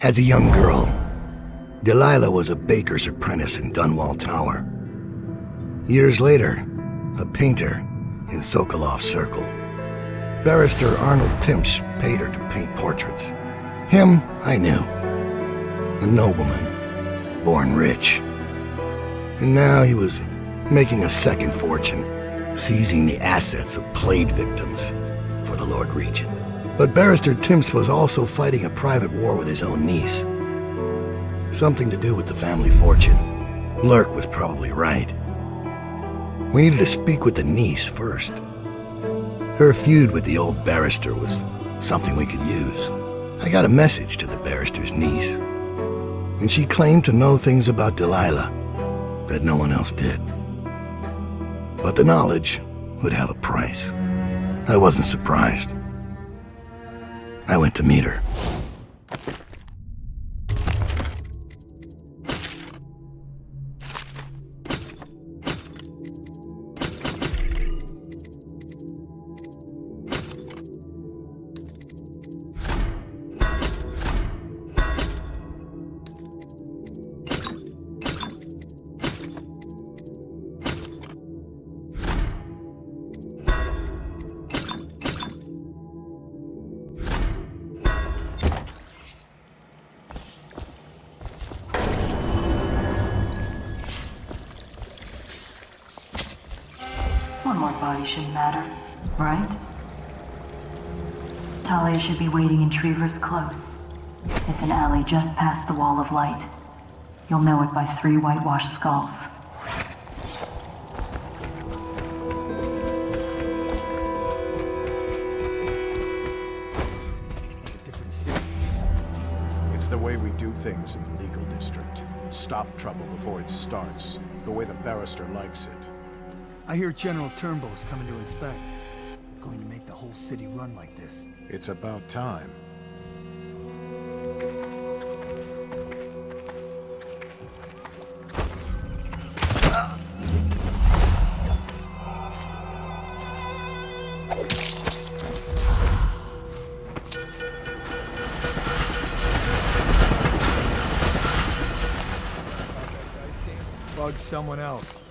As a young girl, Delilah was a baker's apprentice in Dunwall Tower. Years later, a painter in Sokolov Circle. Barrister Arnold Timsh paid her to paint portraits. Him, I knew. A nobleman, born rich. And now he was making a second fortune, seizing the assets of plague victims for the Lord Regent. But Barrister Timsh was also fighting a private war with his own niece. Something to do with the family fortune. Lurk was probably right. We needed to speak with the niece first. Her feud with the old barrister was something we could use. I got a message to the barrister's niece, and she claimed to know things about Delilah that no one else did. But the knowledge would have a price. I wasn't surprised. I went to meet her. One more body shouldn't matter, right? Talia should be waiting in Trevor's Close. It's an alley just past the Wall of Light. You'll know it by 3 whitewashed skulls. It's the way we do things in the legal district. Stop trouble before it starts, the way the barrister likes it. I hear General Turnbow's coming to inspect. Going to make the whole city run like this. It's about time. Bug someone else.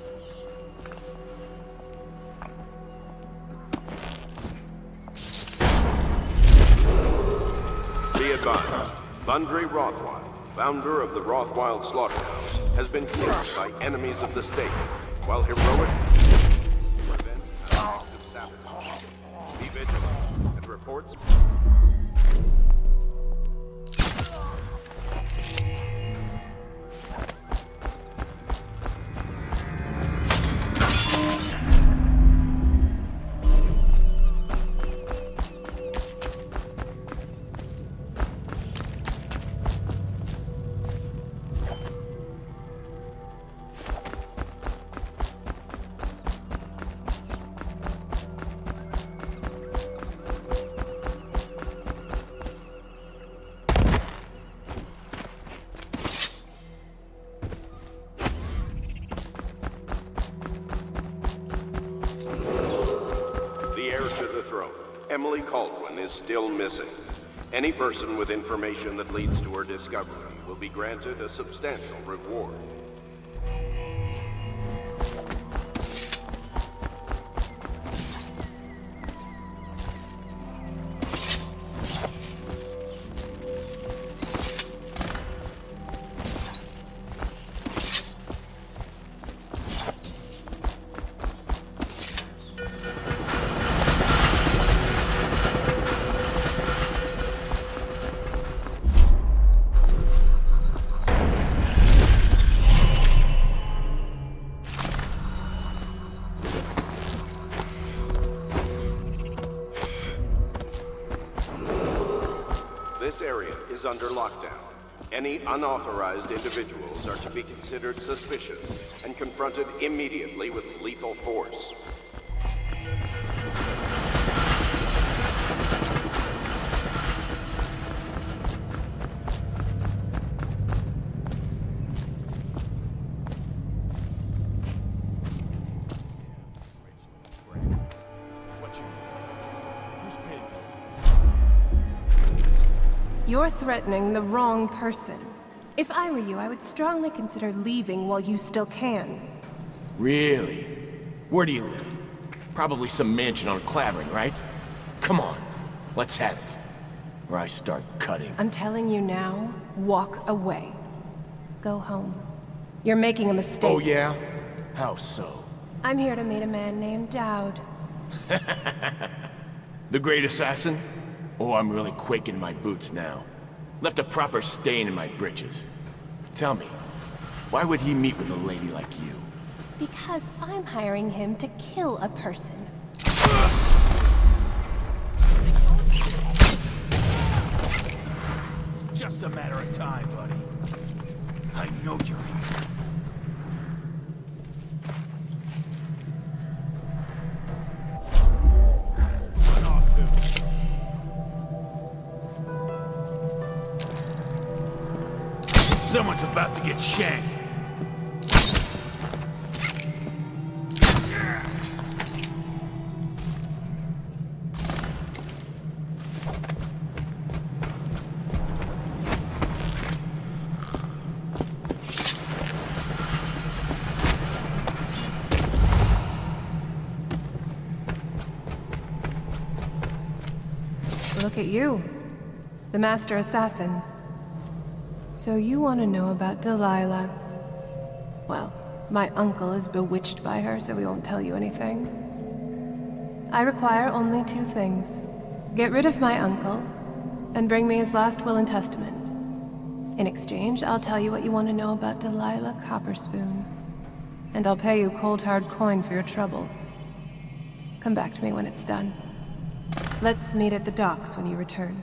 Be advised, Thundry Rothwild, founder of the Rothwild Slaughterhouse, has been killed by enemies of the state, while heroic prevent acts of sabotage. Be vigilant, and reports... Emily Caldwin is still missing. Any person with information that leads to her discovery will be granted a substantial reward. This area is under lockdown. Any unauthorized individuals are to be considered suspicious and confronted immediately with lethal force. You're threatening the wrong person. If I were you, I would strongly consider leaving while you still can. Really? Where do you live? Probably some mansion on Clavering, right? Come on, let's have it. Or I start cutting. I'm telling you now, walk away. Go home. You're making a mistake. Oh yeah? How so? I'm here to meet a man named Daud. The great assassin? Oh, I'm really quaking in my boots now. Left a proper stain in my britches. Tell me, why would he meet with a lady like you? Because I'm hiring him to kill a person. It's just a matter of time, buddy. I know you're here. Run off, too. Someone's about to get shanked. Look at you, the Master Assassin. So you want to know about Delilah? Well, my uncle is bewitched by her, so we won't tell you anything. I require only 2 things. Get rid of my uncle, and bring me his last will and testament. In exchange, I'll tell you what you want to know about Delilah Copperspoon. And I'll pay you cold hard coin for your trouble. Come back to me when it's done. Let's meet at the docks when you return.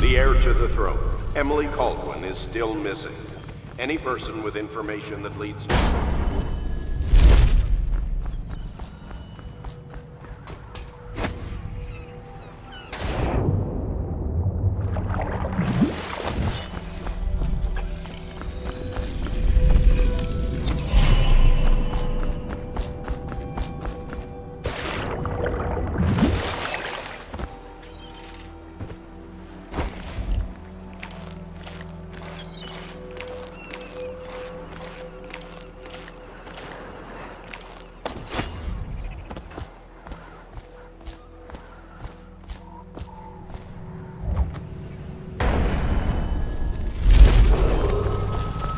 The heir to the throne, Emily Caldwin, is still missing. Any person with information that leads to...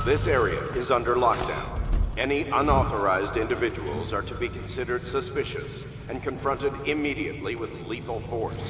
This area is under lockdown. Any unauthorized individuals are to be considered suspicious and confronted immediately with lethal force.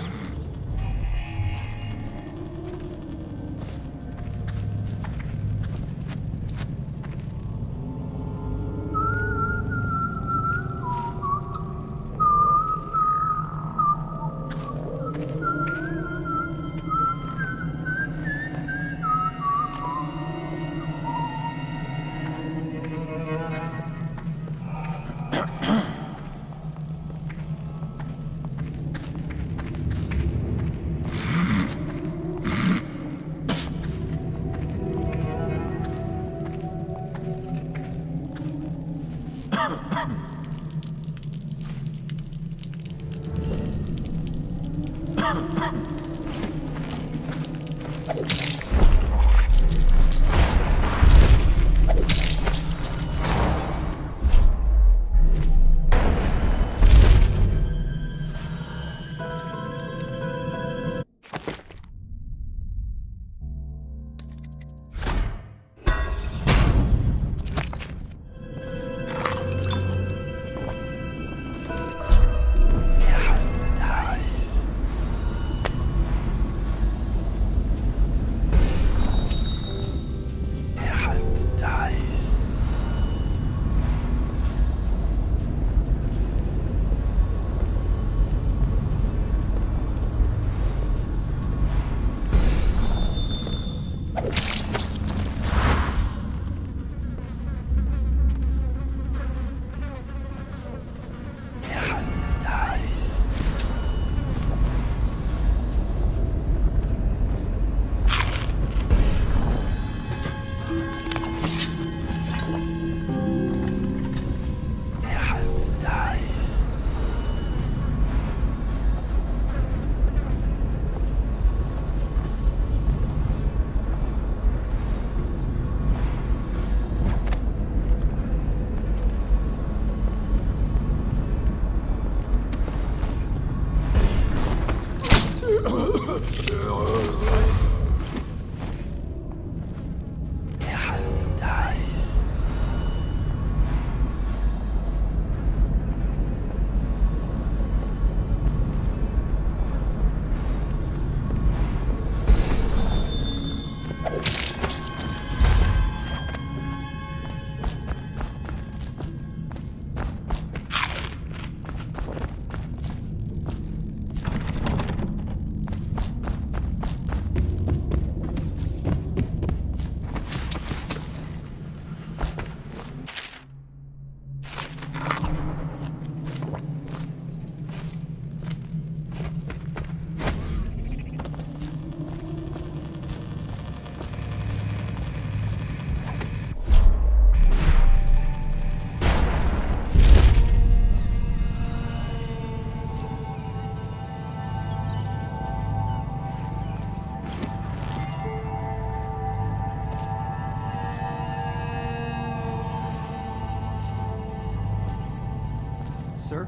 Sir?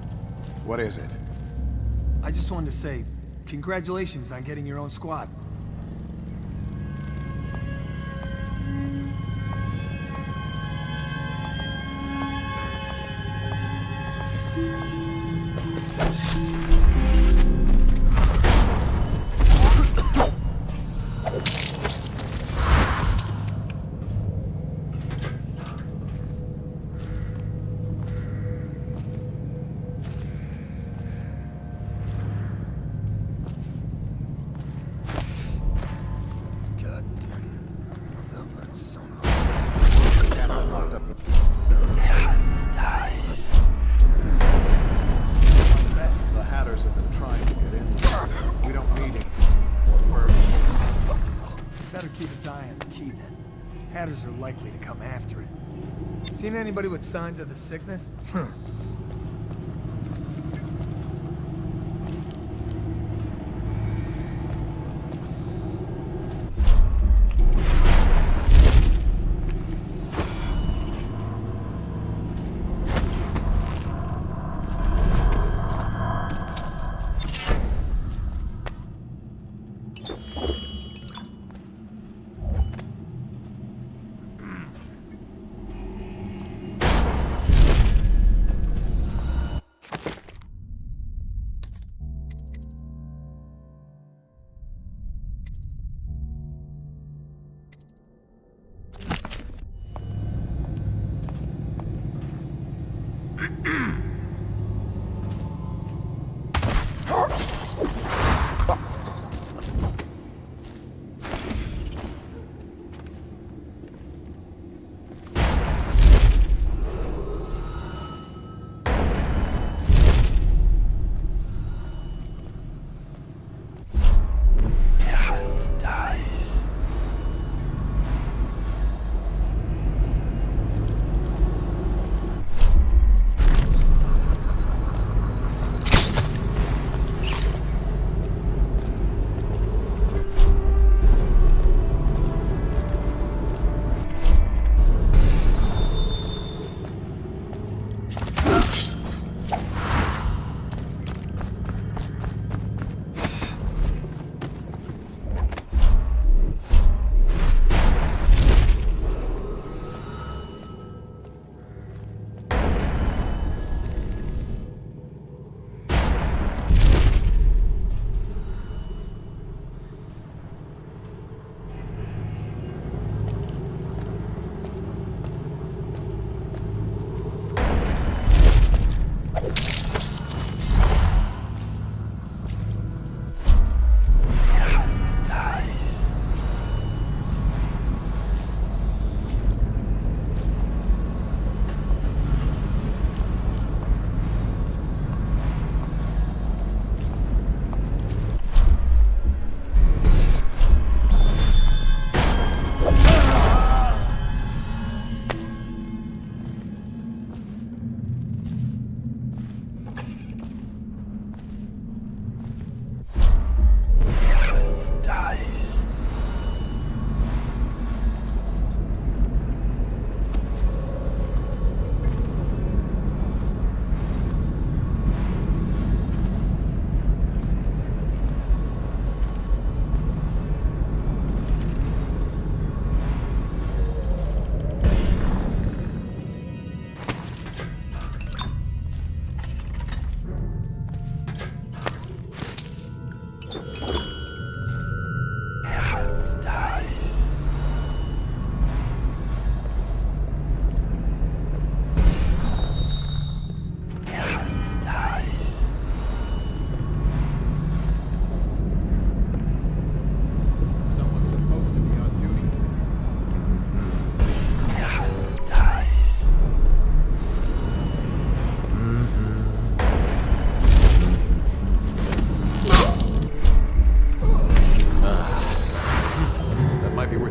What is it? I just wanted to say, congratulations on getting your own squad. The Hatters have been trying to get in. We don't need any more. Better keep his eye on the key then. Hatters are likely to come after it. Seen anybody with signs of the sickness?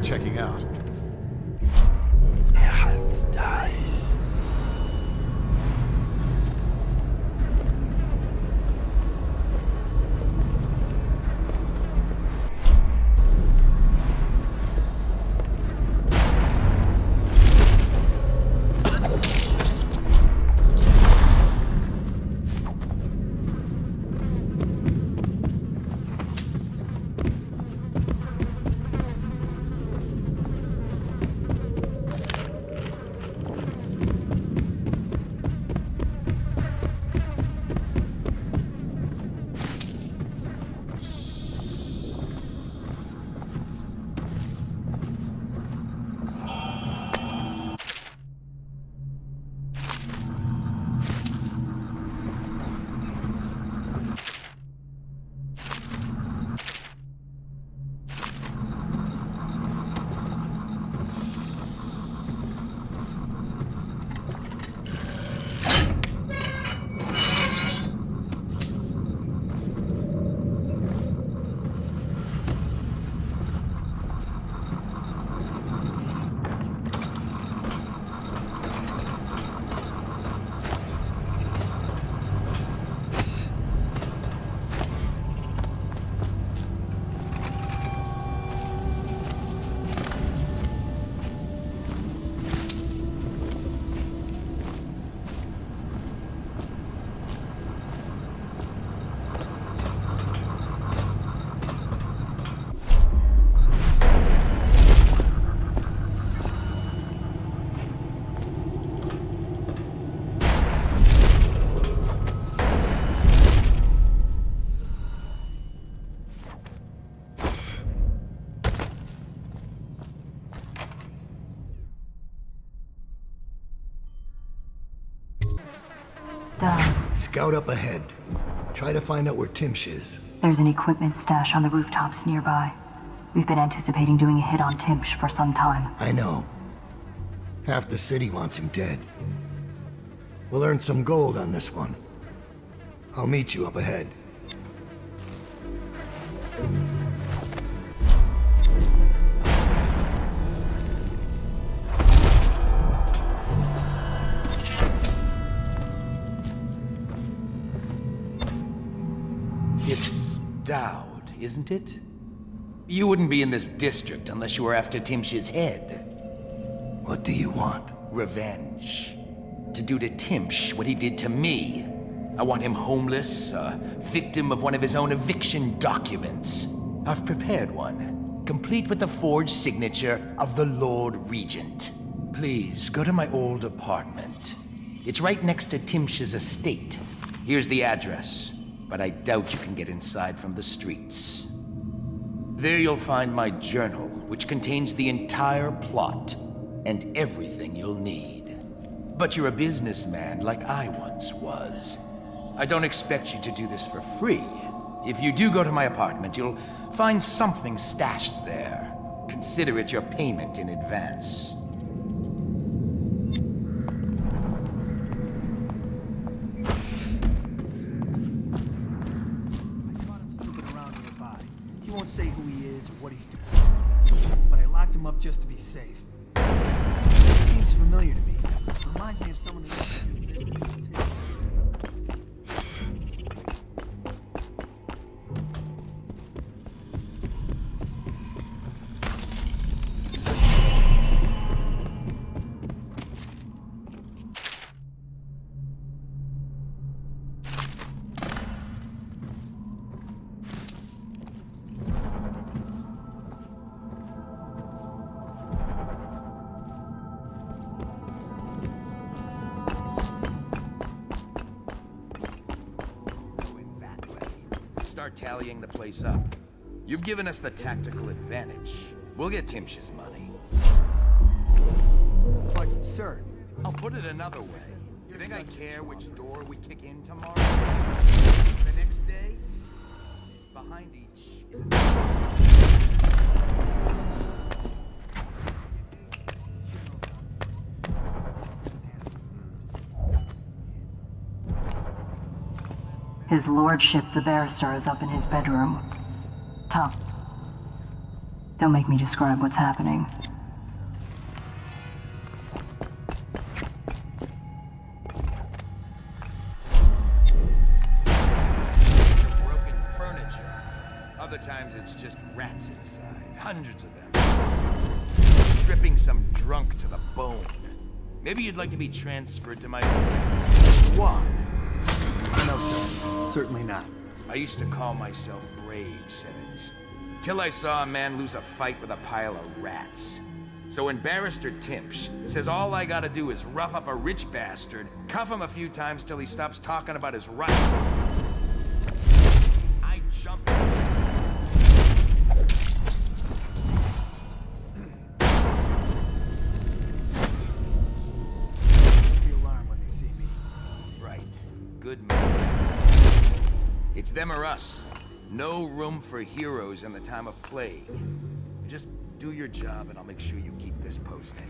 checking out. Scout up ahead. Try to find out where Timsh is. There's an equipment stash on the rooftops nearby. We've been anticipating doing a hit on Timsh for some time. I know. Half the city wants him dead. We'll earn some gold on this one. I'll meet you up ahead. It's Daud, isn't it? You wouldn't be in this district unless you were after Timsh's head. What do you want? Revenge. To do to Timsh what he did to me. I want him homeless, a victim of one of his own eviction documents. I've prepared one, complete with the forged signature of the Lord Regent. Please, go to my old apartment. It's right next to Timsh's estate. Here's the address, but I doubt you can get inside from the streets. There you'll find my journal, which contains the entire plot and everything you'll need. But you're a businessman like I once was. I don't expect you to do this for free. If you do go to my apartment, you'll find something stashed there. Consider it your payment in advance. Around nearby. He won't say who he is or what he's doing. But I locked him up just to be safe. He seems familiar to me. Reminds me of someone who Start tallying the place up. You've given us the tactical advantage. We'll get Timsh's money. But, sir, I'll put it another way. You think I care which door we kick in tomorrow? The next day? Behind each is His lordship, the barrister, is up in his bedroom. Tom, Don't make me describe what's happening. Broken furniture. Other times it's just rats inside. Hundreds of them. Stripping some drunk to the bone. Maybe you'd like to be transferred to my squad. No, sir. Certainly not. I used to call myself Brave, Simmons. Till I saw a man lose a fight with a pile of rats. So when Barrister Timsh says all I gotta do is rough up a rich bastard, cuff him a few times till he stops talking about his right, I jump in. The alarm when they see me. Right. Good man. It's them or us. No room for heroes in the time of plague. Just do your job and I'll make sure you keep this posting.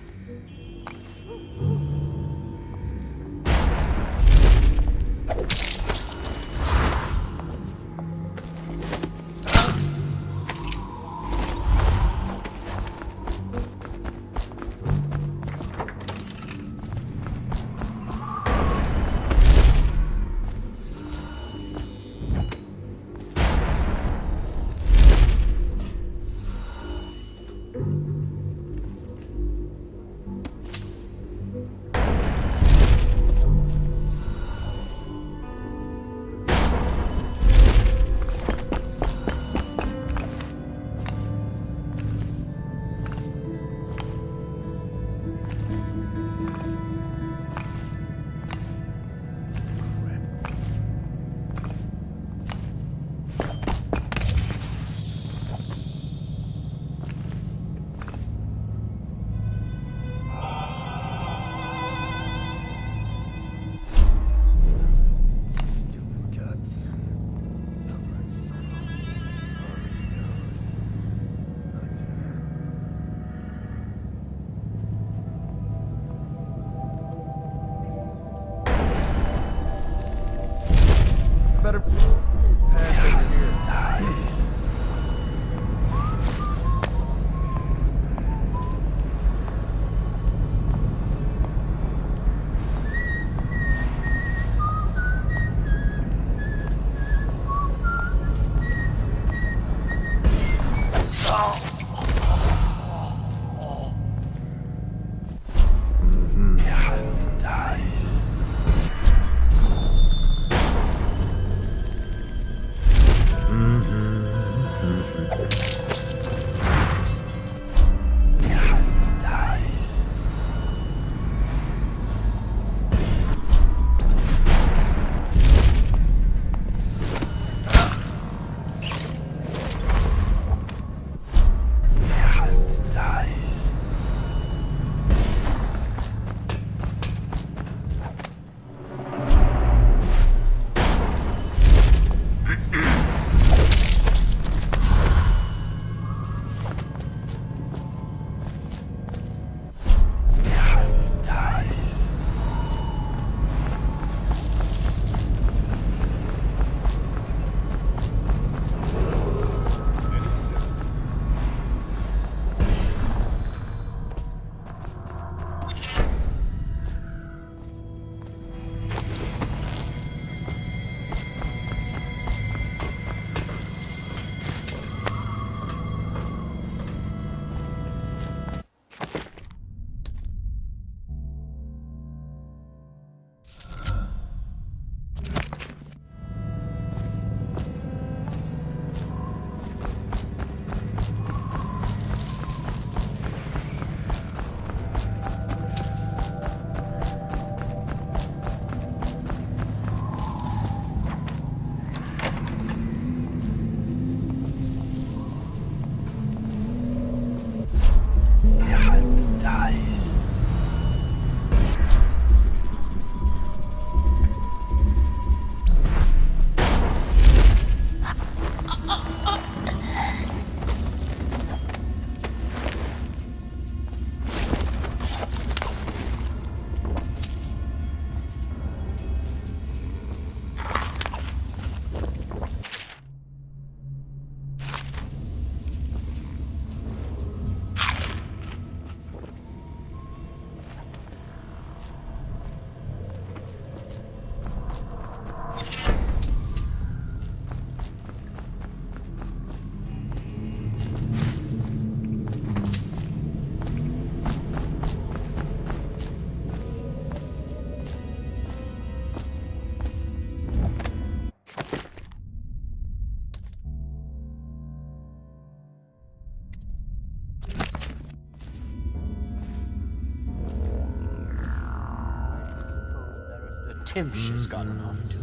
Timsh has gotten off to.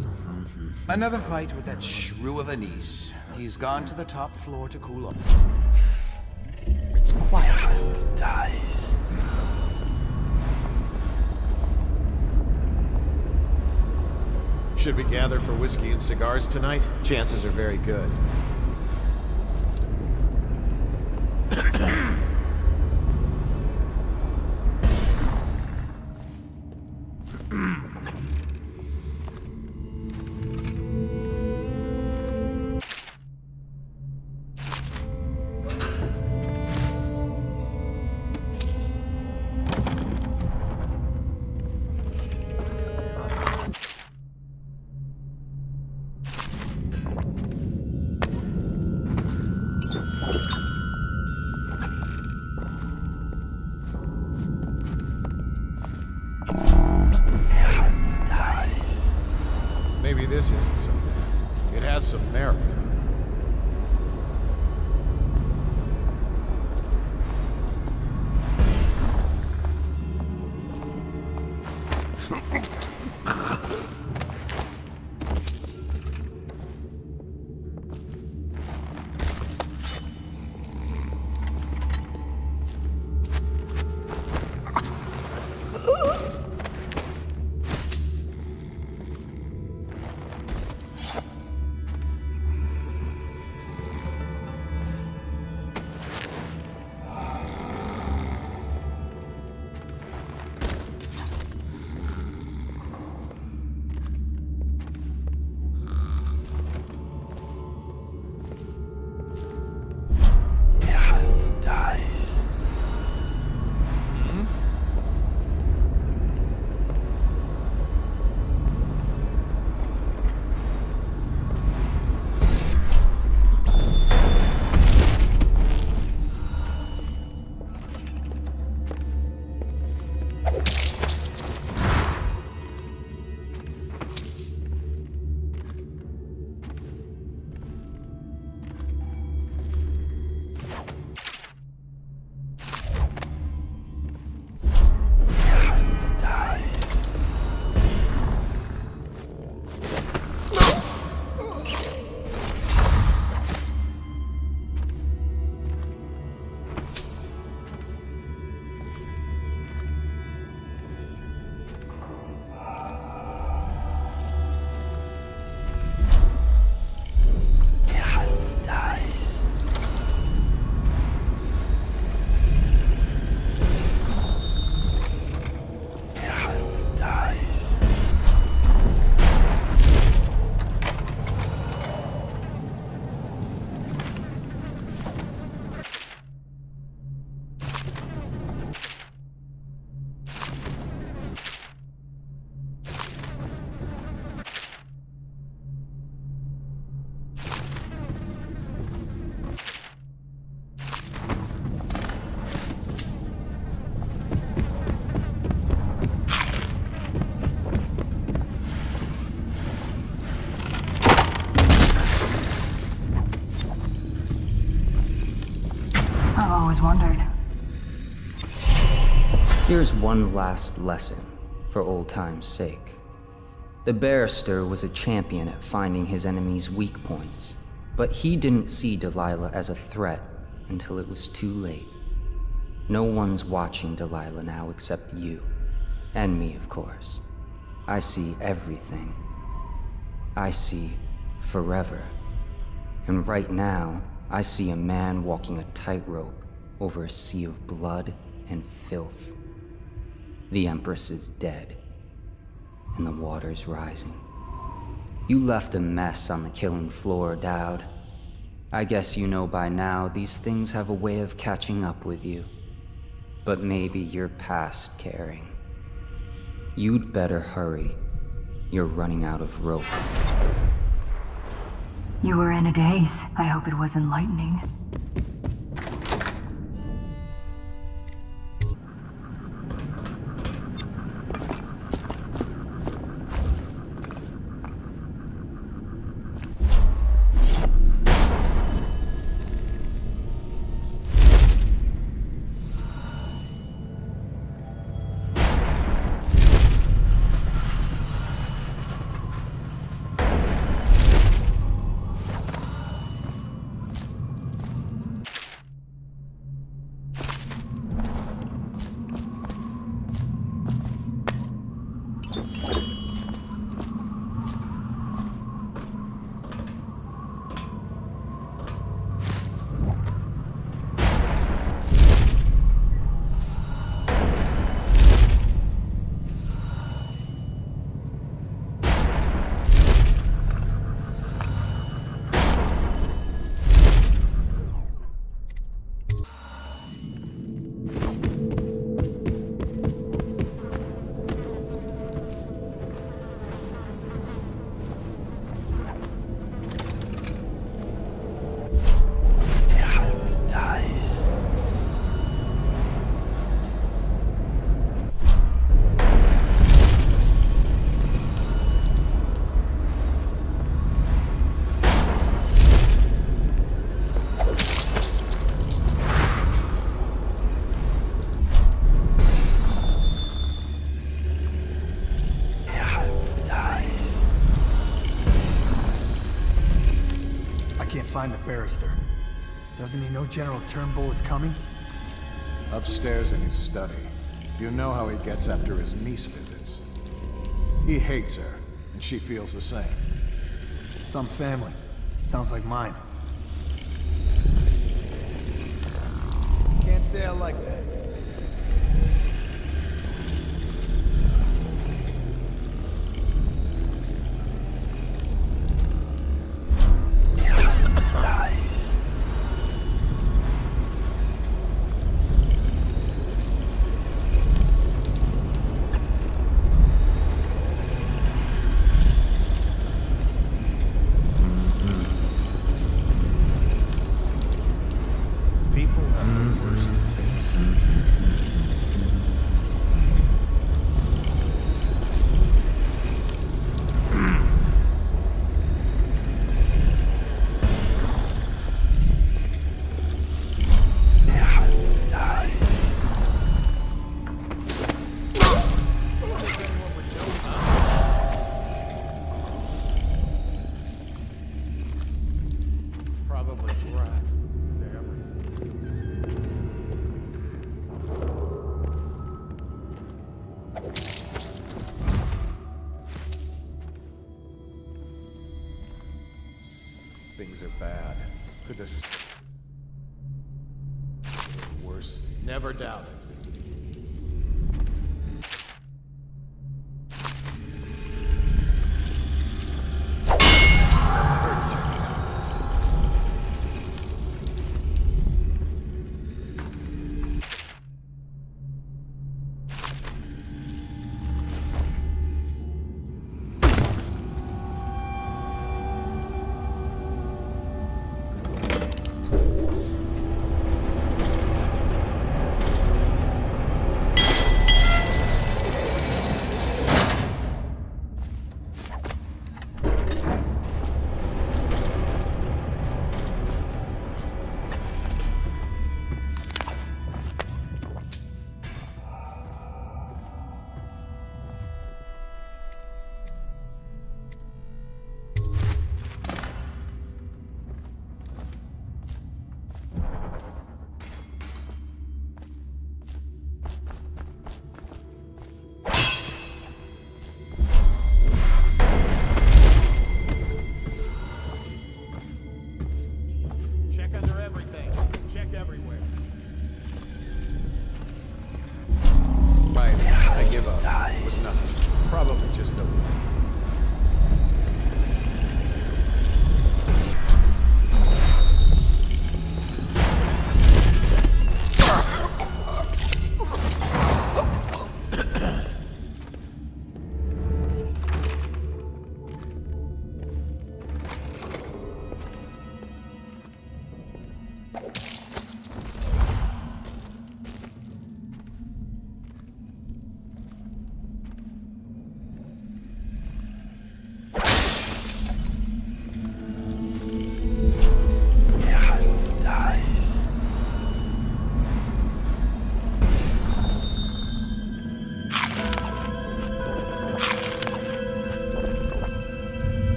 Another fight with that shrew of a niece. He's gone to the top floor to cool off. It's quiet. Dice. Should we gather for whiskey and cigars tonight? Chances are very good. Maybe this isn't so bad. It has some merit. Wondered. Here's one last lesson, for old time's sake. The Barrister was a champion at finding his enemies' weak points, but he didn't see Delilah as a threat until it was too late. No one's watching Delilah now except you. And me, of course. I see everything. I see forever. And right now, I see a man walking a tightrope over a sea of blood and filth. The Empress is dead, and the water's rising. You left a mess on the killing floor, Daud. I guess you know by now these things have a way of catching up with you. But maybe you're past caring. You'd better hurry. You're running out of rope. You were in a daze. I hope it was enlightening. find the barrister. Doesn't he know General Turnbull is coming? Upstairs in his study. You know how he gets after his niece visits. He hates her, and she feels the same. Some family. Sounds like mine. Can't say I like that. Things are bad. Could this... worse? Never doubt it.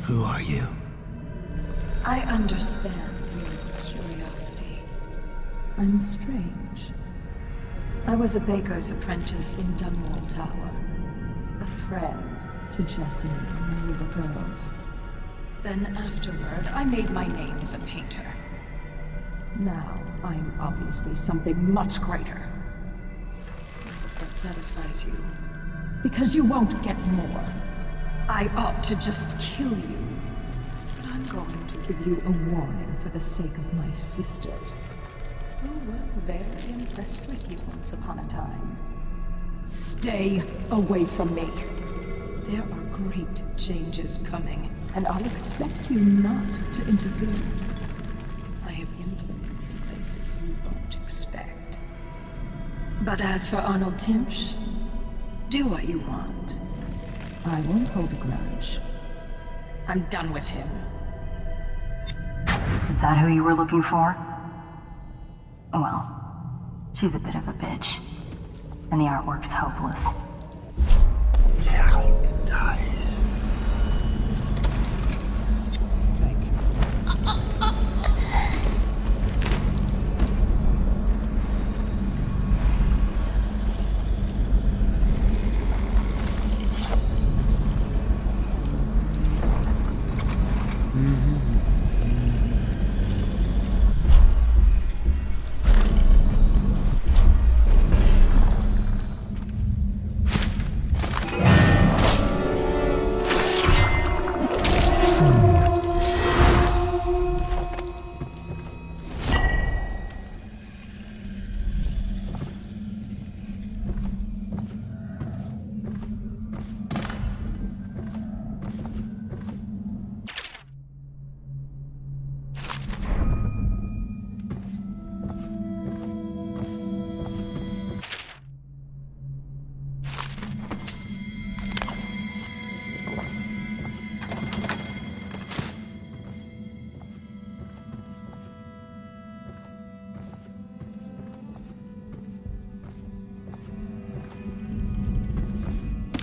Who are you? I understand your curiosity. I'm strange. I was a baker's apprentice in Dunwall Tower. A friend to Jessamine when we were girls. Then afterward, I made my name as a painter. Now, I'm obviously something much greater. I hope that satisfies you. Because you won't get more. I ought to just kill you. But I'm going to give you a warning for the sake of my sisters, who were very impressed with you once upon a time. Stay away from me. There are great changes coming, and I'll expect you not to interfere. I have influence in places you won't expect. But as for Arnold Timsh, do what you want. I won't hold a grudge. I'm done with him. Is that who you were looking for? Well, she's a bit of a bitch. And the artwork's hopeless. Yeah, nice. Thank you.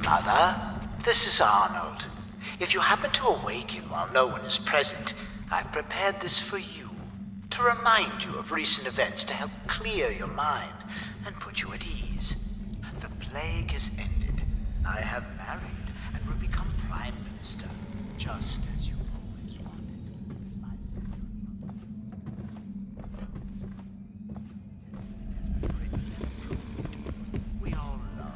Mother, this is Arnold. If you happen to awaken while no one is present, I've prepared this for you, to remind you of recent events to help clear your mind and put you at ease. The plague has ended. I have married and will become Prime Minister, just as you always wanted. We all love.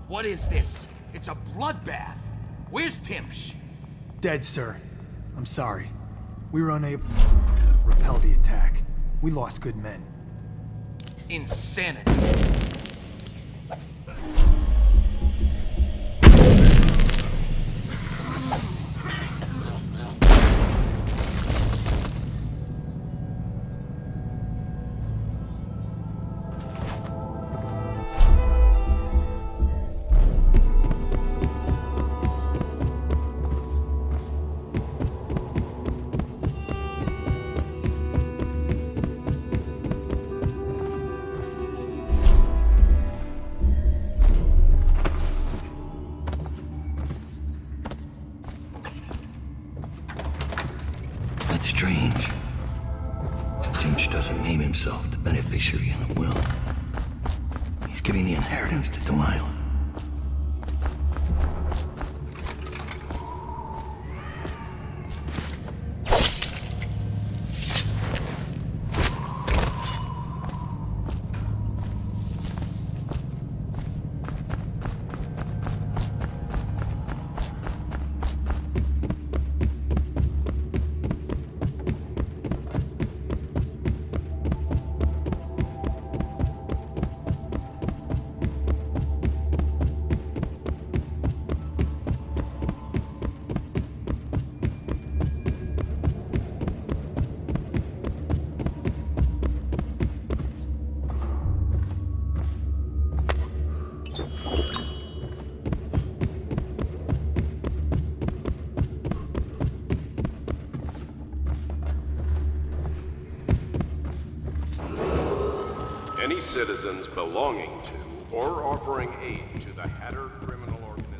What is this? It's a bloodbath. Where's Timsh? Dead, sir. I'm sorry. We were unable to repel the attack. We lost good men. Insanity. It's strange. Timsh doesn't name himself the beneficiary in the will. He's giving the inheritance to Delilah. Any citizens belonging to or offering aid to the Hatter criminal organization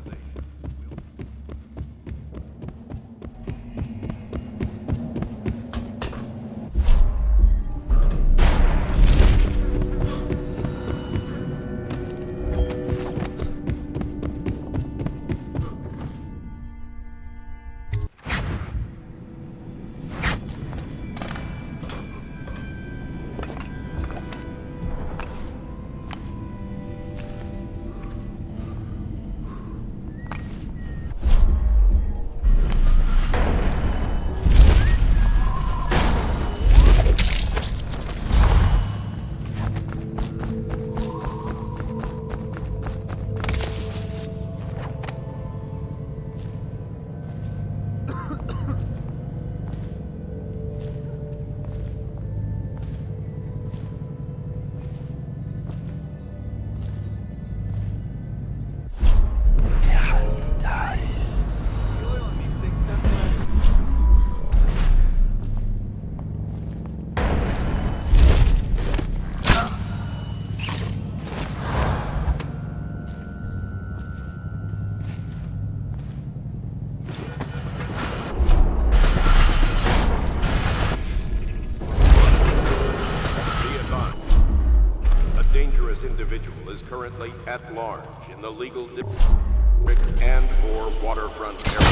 individual is currently at large in the legal district and or waterfront area.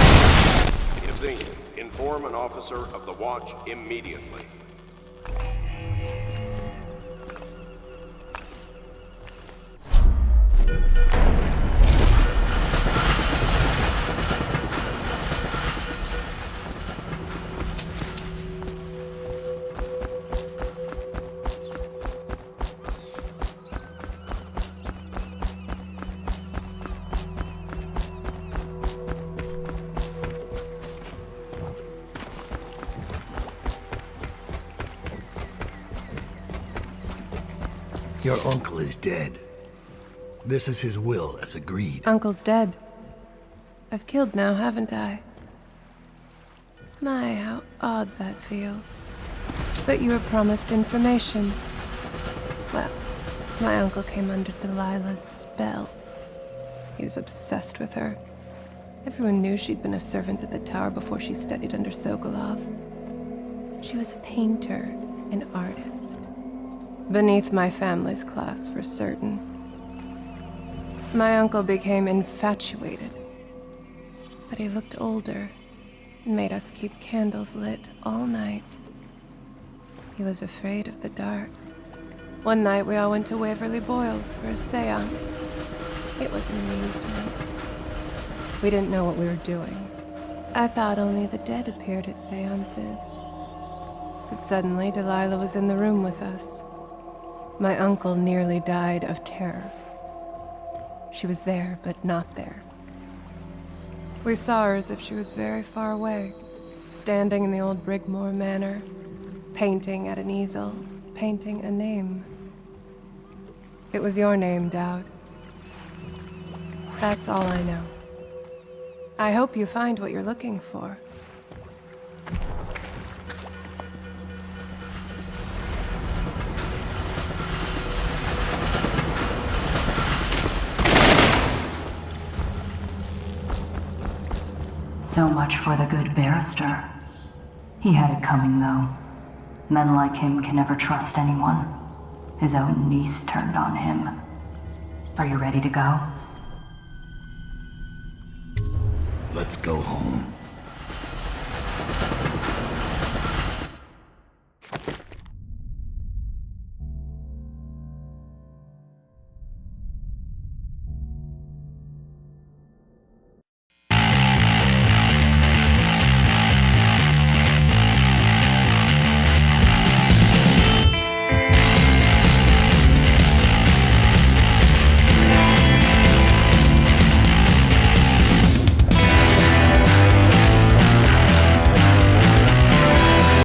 If seen, inform an officer of the watch immediately. Your uncle is dead. This is his will, as agreed. Uncle's dead. I've killed now, haven't I? My, how odd that feels. But you were promised information. Well, my uncle came under Delilah's spell. He was obsessed with her. Everyone knew she'd been a servant at the tower before she studied under Sokolov. She was a painter, an artist. Beneath my family's class, for certain. My uncle became infatuated. But he looked older and made us keep candles lit all night. He was afraid of the dark. One night we all went to Waverly Boyle's for a seance. It was an amusement. We didn't know what we were doing. I thought only the dead appeared at seances. But suddenly Delilah was in the room with us. My uncle nearly died of terror. She was there, but not there. We saw her as if she was very far away, standing in the old Brigmore Manor, painting at an easel, painting a name. It was your name, Daud. That's all I know. I hope you find what you're looking for. So much for the good barrister. He had it coming, though. Men like him can never trust anyone. His own niece turned on him. Are you ready to go? Let's go home.